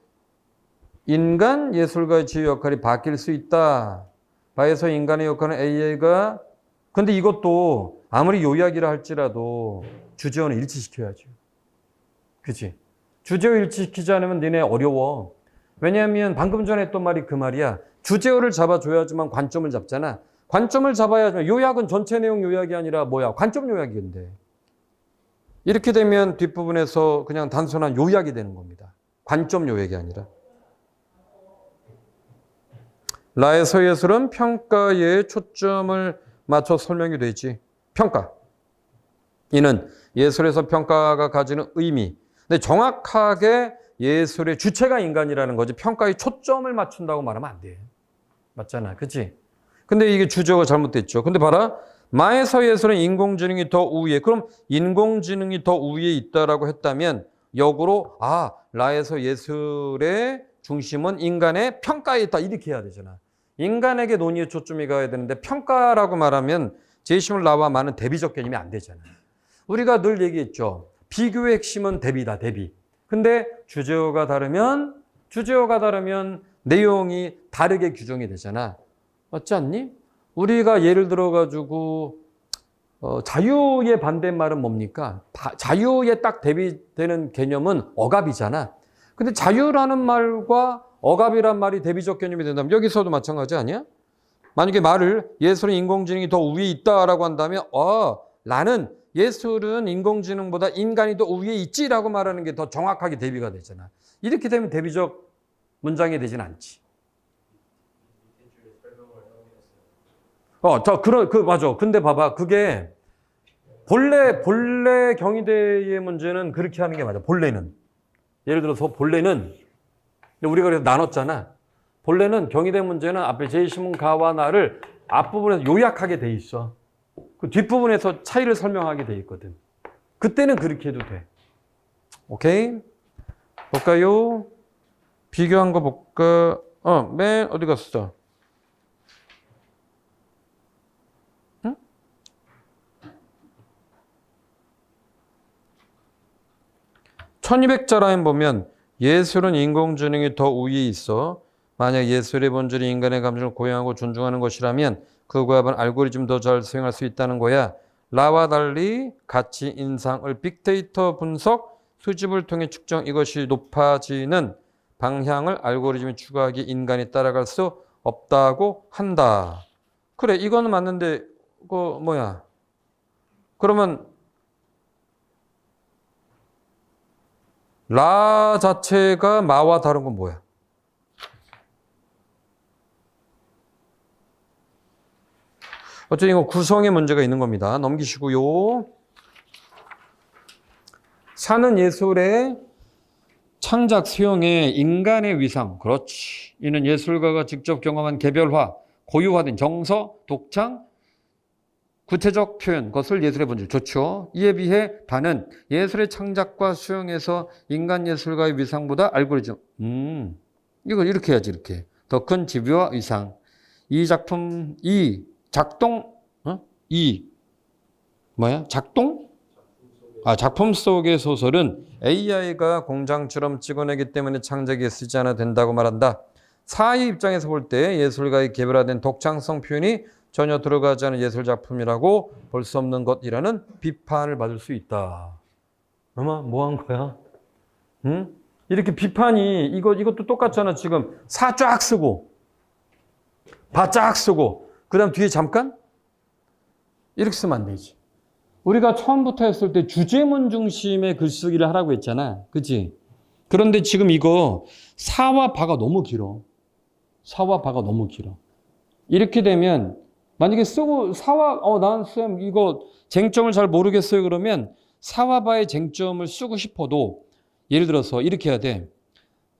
인간 예술가의 지휘 역할이 바뀔 수 있다. 바에서 인간의 역할은 AI가 근데 이것도 아무리 요약이라 할지라도 주제어는 일치시켜야죠. 그치? 주제어 일치시키지 않으면 니네 어려워. 왜냐하면 방금 전에 했던 말이 그 말이야. 주제어를 잡아줘야지만 관점을 잡잖아. 관점을 잡아야지만 요약은 전체 내용 요약이 아니라 뭐야? 관점 요약인데. 이렇게 되면 뒷부분에서 그냥 단순한 요약이 되는 겁니다. 관점 요약이 아니라. 라에서 예술은 평가에 초점을 맞춰 설명이 되지. 평가. 이는 예술에서 평가가 가지는 의미. 근데 정확하게 예술의 주체가 인간이라는 거지. 평가에 초점을 맞춘다고 말하면 안 돼. 맞잖아. 그치? 근데 이게 주제가 잘못됐죠. 근데 봐라. 마에서 예술은 인공지능이 더 우위에. 그럼 인공지능이 더 우위에 있다라고 했다면 역으로 라에서 예술의 중심은 인간의 평가에 있다. 이렇게 해야 되잖아. 인간에게 논의의 초점이 가야 되는데 평가라고 말하면 제2시문 라와 많은 대비적 개념이 안 되잖아. 우리가 늘 얘기했죠. 비교의 핵심은 대비다. 대비. 근데 주제어가 다르면 내용이 다르게 규정이 되잖아. 맞지 않니? 우리가 예를 들어가지고 자유의 반대말은 뭡니까? 자유에 딱 대비되는 개념은 억압이잖아. 근데 자유라는 말과 억압이란 말이 대비적 개념이 된다면 여기서도 마찬가지 아니야? 만약에 말을 예술은 인공지능이 더 우위에 있다라고 한다면 나는 예술은 인공지능보다 인간이 더 우위에 있지라고 말하는 게 더 정확하게 대비가 되잖아. 이렇게 되면 대비적 문장이 되진 않지. 맞아. 근데 봐봐. 그게 본래 경희대의 문제는 그렇게 하는 게 맞아. 본래는. 예를 들어서 본래는 우리가 그래서 나눴잖아. 본래는 경희대 문제는 앞에 제2시문 가와 나를 앞부분에서 요약하게 돼 있어. 그 뒷부분에서 차이를 설명하게 돼 있거든. 그때는 그렇게 해도 돼. 오케이? 볼까요? 비교한 거 볼까? 맨 어디 갔어? 응? 1200자 라인 보면 예술은 인공지능이 더 우위에 있어. 만약 예술의 본질이 인간의 감정을 고양하고 존중하는 것이라면 그거야 알고리즘 더 잘 수행할 수 있다는 거야. 라와 달리 가치 인상을 빅데이터 분석, 수집을 통해 측정 이것이 높아지는 방향을 알고리즘이 추구하기 인간이 따라갈 수 없다고 한다. 그래, 이거는 맞는데 그러면 라 자체가 마와 다른 건 뭐야? 어쨌든 이거 구성에 문제가 있는 겁니다. 넘기시고요. 사는 예술의 창작 수용의 인간의 위상. 그렇지. 이는 예술가가 직접 경험한 개별화, 고유화된 정서, 독창, 구체적 표현, 그것을 예술의 본질. 좋죠. 이에 비해 반은 예술의 창작과 수용에서 인간 예술가의 위상보다 알고리즘. 이걸 이렇게 해야지, 이렇게. 더 큰 지위와 위상. 작품 속의 소설은 AI가 공장처럼 찍어내기 때문에 창작에 쓰지 않아도 된다고 말한다. 사의 입장에서 볼 때 예술가의 개별화된 독창성 표현이 전혀 들어가지 않은 예술작품이라고 볼 수 없는 것이라는 비판을 받을 수 있다. 뭐 한 거야? 응? 이렇게 비판이 이것도 똑같잖아. 지금 사 쫙 쓰고 바 쫙 쓰고 그 다음 뒤에 잠깐? 이렇게 쓰면 안 되지. 우리가 처음부터 했을 때 주제문 중심의 글쓰기를 하라고 했잖아. 그치? 그런데 지금 이거 사와 바가 너무 길어. 사와 바가 너무 길어. 이렇게 되면 만약에 쓰고 사와 난 쌤 이거 쟁점을 잘 모르겠어요 그러면 사와 바의 쟁점을 쓰고 싶어도 예를 들어서 이렇게 해야 돼.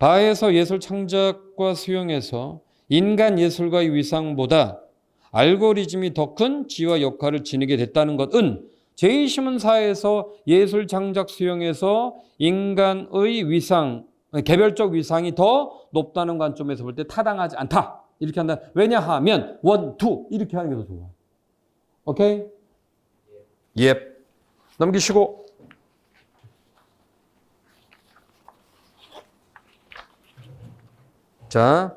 바에서 예술 창작과 수용에서 인간 예술가의 위상보다 알고리즘이 더 큰 지와 역할을 지니게 됐다는 것은 제2신문사에서 예술 창작 수용에서 인간의 위상, 개별적 위상이 더 높다는 관점에서 볼 때 타당하지 않다. 이렇게 한다. 왜냐하면 원, 투 이렇게 하는 게 더 좋아. 오케이? 예. 넘기시고. 자,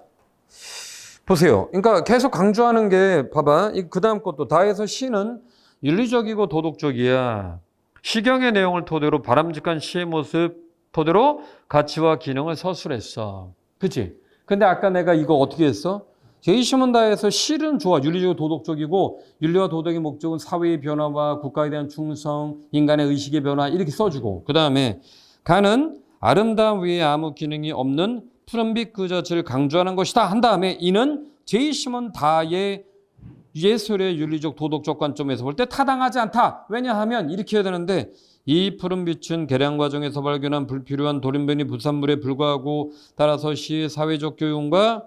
보세요. 그러니까 계속 강조하는 게 봐봐. 그 다음 것도 다해서 시는 윤리적이고 도덕적이야. 시경의 내용을 토대로 바람직한 시의 모습 토대로 가치와 기능을 서술했어. 그치? 근데 아까 내가 이거 어떻게 했어? 제2시문 다해서 실은 좋아. 윤리적이고 도덕적이고 윤리와 도덕의 목적은 사회의 변화와 국가에 대한 충성, 인간의 의식의 변화 이렇게 써주고 그 다음에 가는 아름다움 위에 아무 기능이 없는 푸른빛 그 자체를 강조하는 것이다 한 다음에 이는 제2시문 다의 예술의 윤리적 도덕적 관점에서 볼 때 타당하지 않다. 왜냐하면 이렇게 해야 되는데 이 푸른 빛은 개량 과정에서 발견한 불필요한 돌연변이 부산물에 불과하고 따라서 시의 사회적 교훈과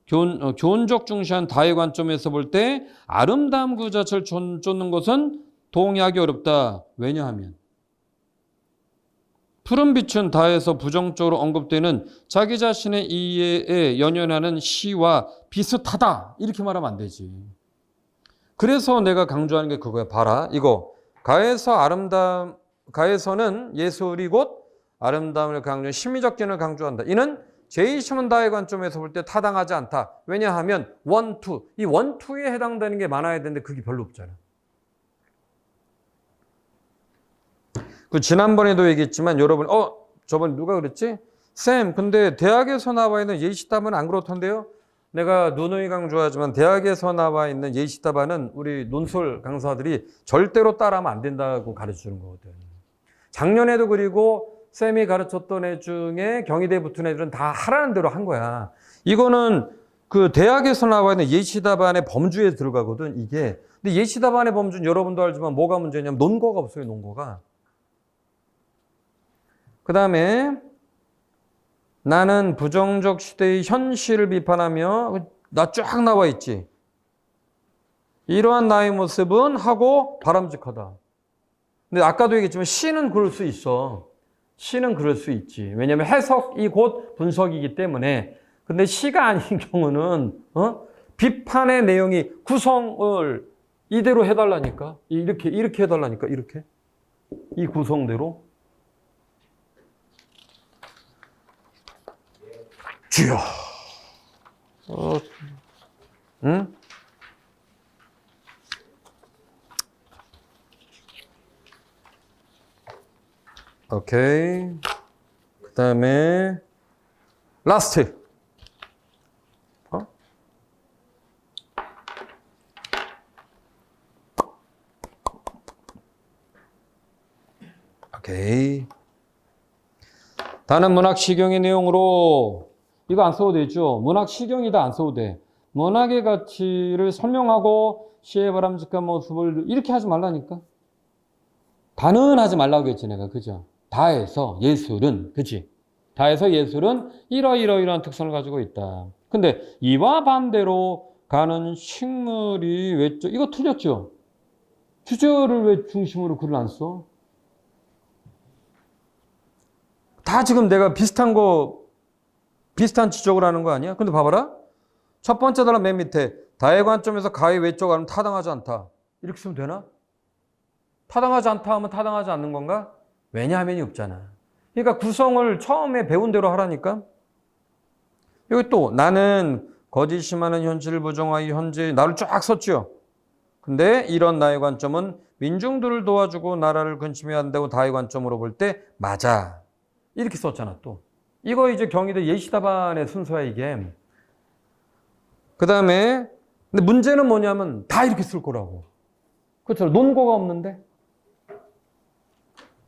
교훈적 중시한 다의 관점에서 볼 때 아름다움 그 자체를 쫓는 것은 동의하기 어렵다. 왜냐하면 푸른 빛은 다에서 부정적으로 언급되는 자기 자신의 이해에 연연하는 시와 비슷하다. 이렇게 말하면 안 되지. 그래서 내가 강조하는 게 그거야. 봐라. 이거 가에서는 예술이 곧 아름다움을 강조한 심미적 기능을 강조한다. 이는 제2시문 다의 관점에서 볼 때 타당하지 않다. 왜냐하면 원, 투. 이 원, 투에 해당되는 게 많아야 되는데 그게 별로 없잖아. 그 지난번에도 얘기했지만 여러분 저번에 누가 그랬지? 쌤 근데 대학에서 나와 있는 예시답은 안 그렇던데요? 내가 누누이 강조하지만 대학에서 나와 있는 예시답안은 우리 논술 강사들이 절대로 따라하면 안 된다고 가르쳐주는 거거든. 작년에도 그리고 쌤이 가르쳤던 애 중에 경희대 붙은 애들은 다 하라는 대로 한 거야. 이거는 그 대학에서 나와 있는 예시답안의 범주에 들어가거든 이게. 근데 예시답안의 범주는 여러분도 알지만 뭐가 문제냐면 논거가 없어요. 논거가. 그 다음에 나는 부정적 시대의 현실을 비판하며 나 쫙 나와 있지. 이러한 나의 모습은 하고 바람직하다. 근데 아까도 얘기했지만 시는 그럴 수 있어. 시는 그럴 수 있지. 왜냐하면 해석이 곧 분석이기 때문에. 근데 시가 아닌 경우는 비판의 내용이 구성을 이대로 해달라니까. 이렇게 해달라니까. 이렇게. 이 구성대로. 주여. 응? 오케이. 그 다음에 라스트. 오케이. 다른 문학 시경의 내용으로 이거 안 써도 되죠. 문학 시경이다 안 써도 돼. 문학의 가치를 설명하고 시의 바람직한 모습을 이렇게 하지 말라니까. 다는 하지 말라고 했지 내가. 그죠? 다에서 예술은 그치? 다에서 예술은 이러이러이러한 특성을 가지고 있다. 근데 이와 반대로 가는 식물이 외적 이거 틀렸죠? 주제어를 왜 중심으로 글을 안 써? 다 지금 내가 비슷한 지적을 하는 거 아니야? 근데 봐봐라. 첫 번째 단어 맨 밑에 다의 관점에서 가의 외적 알은 타당하지 않다. 이렇게 쓰면 되나? 타당하지 않다 하면 타당하지 않는 건가? 왜냐하면이 없잖아. 그러니까 구성을 처음에 배운 대로 하라니까. 여기 또 나는 거짓이 많은 현실을 부정하여 현재 나를 쫙 썼죠. 근데 이런 나의 관점은 민중들을 도와주고 나라를 근심해야 한다고 다의 관점으로 볼 때 맞아. 이렇게 썼잖아 또. 이거 이제 경희대 예시답안의 순서야 이게. 그 다음에 근데 문제는 뭐냐면 다 이렇게 쓸 거라고. 그렇죠. 논거가 없는데.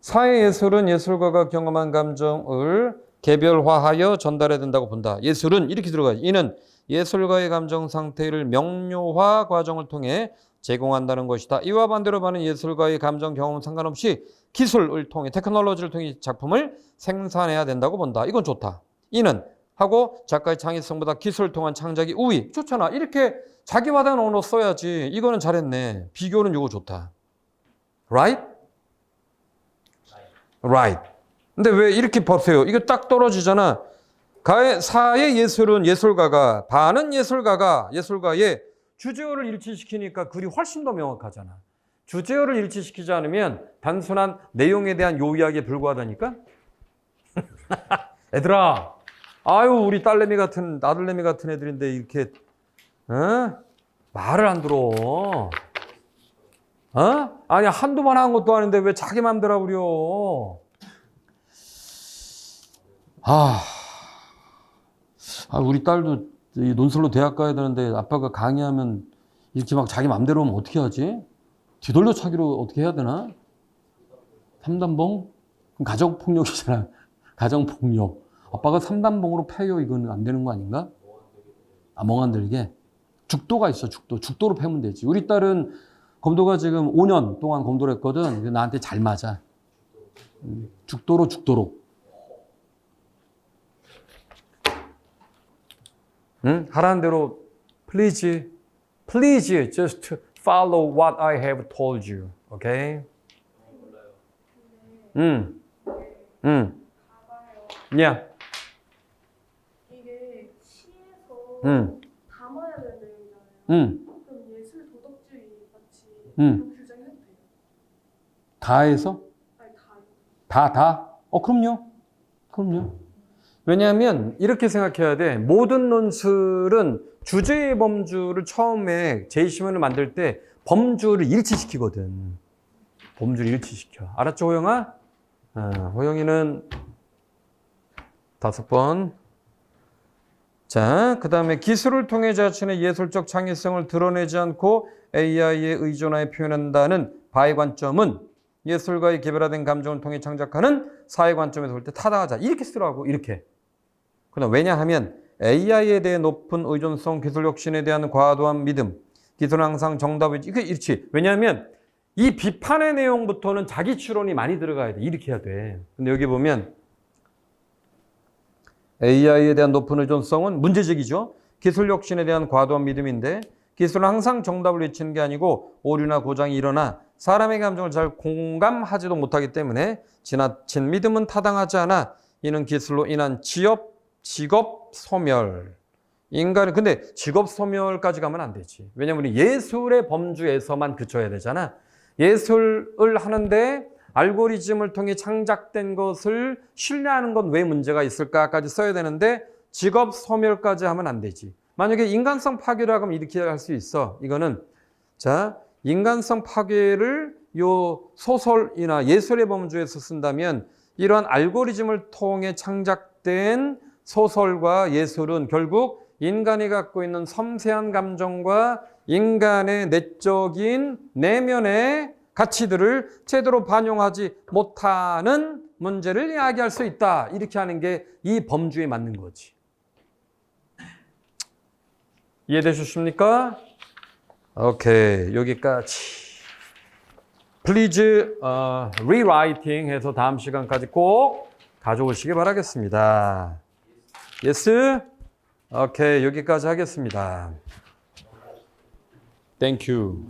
사회예술은 예술가가 경험한 감정을 개별화하여 전달해야 된다고 본다. 예술은 이렇게 들어가요. 이는 예술가의 감정 상태를 명료화 과정을 통해 제공한다는 것이다. 이와 반대로 봐는 예술가의 감정 경험 상관없이 기술을 통해 테크놀로지를 통해 작품을 생산해야 된다고 본다. 이건 좋다. 이는 하고 작가의 창의성보다 기술을 통한 창작이 우위. 좋잖아. 이렇게 자기 와닿는 언어 써야지. 이거는 잘했네. 비교는 이거 좋다. Right? Right. 근데 왜 이렇게 보세요. 이거 딱 떨어지잖아. 사의 예술은 예술가가, 반은 예술가의 주제어를 일치시키니까 글이 훨씬 더 명확하잖아. 주제어를 일치시키지 않으면 단순한 내용에 대한 요약에 불과하다니까? 애들아, 아유, 우리 딸내미 같은, 아들내미 같은 애들인데 이렇게, 말을 안 들어. 아니, 한두 번 한 것도 아닌데 왜 자기 맘대로 하구려. 우리 딸도 논술로 대학 가야 되는데 아빠가 강의하면 이렇게 막 자기 맘대로 하면 어떻게 하지? 뒤돌려 차기로 어떻게 해야 되나? 3단봉? 그럼 가정폭력이잖아. 가정폭력. 아빠가 3단봉으로 패요. 이건 안 되는 거 아닌가? 멍 안 들게. 죽도가 있어, 죽도. 죽도로 패면 되지. 우리 딸은 검도가 지금 5년 동안 검도를 했거든. 나한테 잘 맞아. 죽도로. 응? 하라는 대로 please just follow what I have told you. Okay? Yeah. 이게 시에서 담아야 되는 내용이잖아요. 그럼 예술 도덕주의 같이 그런 규정해도 돼요? 다해서? 아니 다. 다? 그럼요. 왜냐하면 이렇게 생각해야 돼. 모든 논술은 주제의 범주를 처음에 제시문을 만들 때 범주를 일치시키거든. 범주를 일치시켜. 알았죠, 호영아? 호영이는 5번. 자, 그 다음에 기술을 통해 자신의 예술적 창의성을 드러내지 않고 AI에 의존하여 표현한다는 바의 관점은 예술가의 개별화된 감정을 통해 창작하는 사회 관점에서 볼 때 타당하자. 이렇게 쓰라고, 이렇게. 그럼 왜냐하면 AI에 대해 높은 의존성, 기술 혁신에 대한 과도한 믿음, 기술은 항상 정답이지. 이게 이렇지. 왜냐하면 이 비판의 내용부터는 자기 추론이 많이 들어가야 돼. 이렇게 해야 돼. 근데 여기 보면 AI에 대한 높은 의존성은 문제적이죠. 기술 혁신에 대한 과도한 믿음인데 기술은 항상 정답을 외치는 게 아니고 오류나 고장이 일어나 사람의 감정을 잘 공감하지도 못하기 때문에 지나친 믿음은 타당하지 않아. 이는 기술로 인한 직업 소멸. 근데 직업 소멸까지 가면 안 되지. 왜냐면 우리 예술의 범주에서만 그쳐야 되잖아. 예술을 하는데 알고리즘을 통해 창작된 것을 신뢰하는 건 왜 문제가 있을까까지 써야 되는데 직업 소멸까지 하면 안 되지. 만약에 인간성 파괴라고 하면 이렇게 할 수 있어. 이거는 자, 인간성 파괴를 요 소설이나 예술의 범주에서 쓴다면 이러한 알고리즘을 통해 창작된 소설과 예술은 결국 인간이 갖고 있는 섬세한 감정과 인간의 내적인 내면의 가치들을 제대로 반영하지 못하는 문제를 이야기할 수 있다. 이렇게 하는 게 이 범주에 맞는 거지. 이해되셨습니까? 오케이, 여기까지. Please rewriting 해서 다음 시간까지 꼭 가져오시기 바라겠습니다. Yes? 오케이, 여기까지 하겠습니다. Thank you.